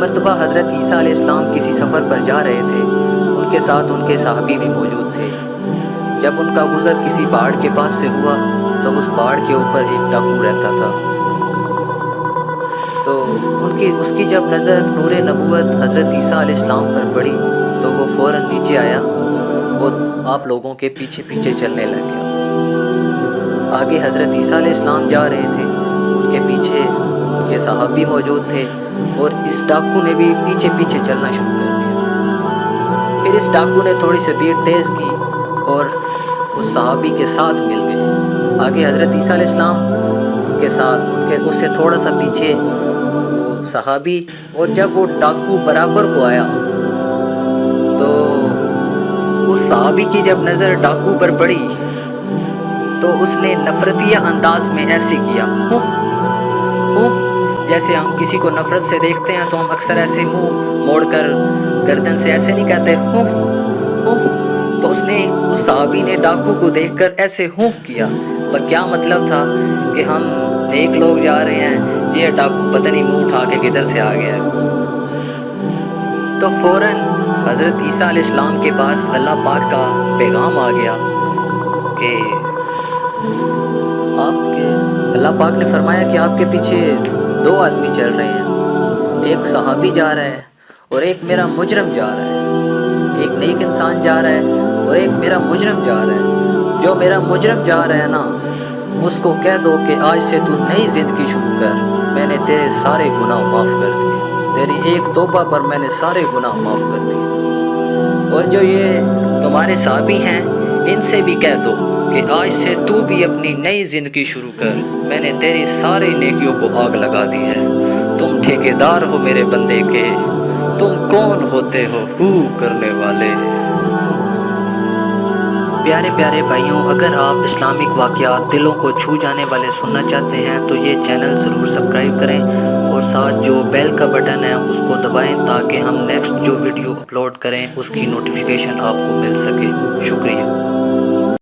مرتبہ حضرت عیسیٰ علیہ السلام کسی سفر پر جا رہے تھے، ان کے ساتھ ان کے صحابی بھی موجود تھے۔ جب ان کا گزر کسی پہاڑ کے پاس سے ہوا تو اس پہاڑ کے اوپر ایک ڈاکو رہتا تھا۔ تو اس کی جب نظر نور نبوت حضرت عیسیٰ علیہ السلام پر پڑی تو وہ فوراً نیچے آیا، وہ آپ لوگوں کے پیچھے پیچھے چلنے لگ گیا۔ آگے حضرت عیسیٰ علیہ السلام جا رہے تھے، ان کے پیچھے ان کے صحابی موجود تھے، اور اس ڈاکو نے بھی پیچھے پیچھے چلنا شروع کر دیا۔ پھر اس ڈاکو نے تھوڑی سپیڈ تیز کی اور اس صحابی کے ساتھ مل گئے۔ آگے حضرت عیسیٰ علیہ السلام ان کے ساتھ اس سے تھوڑا سا پیچھے وہ صحابی، اور جب وہ ڈاکو برابر کو آیا تو اس صحابی کی جب نظر ڈاکو پر پڑی تو اس نے نفرتیہ انداز میں ایسے کیا، جیسے ہم کسی کو نفرت سے دیکھتے ہیں تو ہم اکثر ایسے منہ موڑ کر گردن سے ایسے نہیں کہتے تو اس صحابی نے ڈاکو کو دیکھ کر ایسے کیا۔ کیا مطلب تھا کہ ہم نیک لوگ جا رہے ہیں، یہ ڈاکو پتہ نہیں منہ اٹھا کے کدھر سے آ گیا ہے۔ تو فوراً حضرت عیسیٰ علیہ السلام کے پاس اللہ پاک کا پیغام آ گیا کہ اللہ پاک نے فرمایا کہ آپ کے پیچھے 2 آدمی چل رہے ہیں، ایک صحابی جا رہا ہے اور ایک میرا مجرم جا رہا ہے۔ ایک نیک انسان جا رہا ہے اور ایک میرا مجرم جا رہا ہے۔ جو میرا مجرم جا رہا ہے نا، اس کو کہہ دو کہ آج سے تو نئی زندگی شروع کر، میں نے تیرے سارے گناہ معاف کر دیے، تیری ایک توبہ پر میں نے سارے گناہ معاف کر دیے۔ اور جو یہ تمہارے صحابی ہیں، ان سے بھی کہہ دو کہ آج سے تو بھی اپنی نئی زندگی شروع کر، میں نے تیری ساری نیکیوں کو آگ لگا دی ہے۔ تم ٹھیکیدار ہو میرے بندے کے، تم کون ہوتے ہو کرنے والے۔ پیارے پیارے بھائیوں، اگر آپ اسلامک واقعات دلوں کو چھو جانے والے سننا چاہتے ہیں تو یہ چینل ضرور سبسکرائب کریں، اور ساتھ جو بیل کا بٹن ہے اس کو دبائیں تاکہ ہم نیکسٹ جو ویڈیو اپلوڈ کریں اس کی نوٹیفیکیشن آپ کو مل سکے۔ شکریہ۔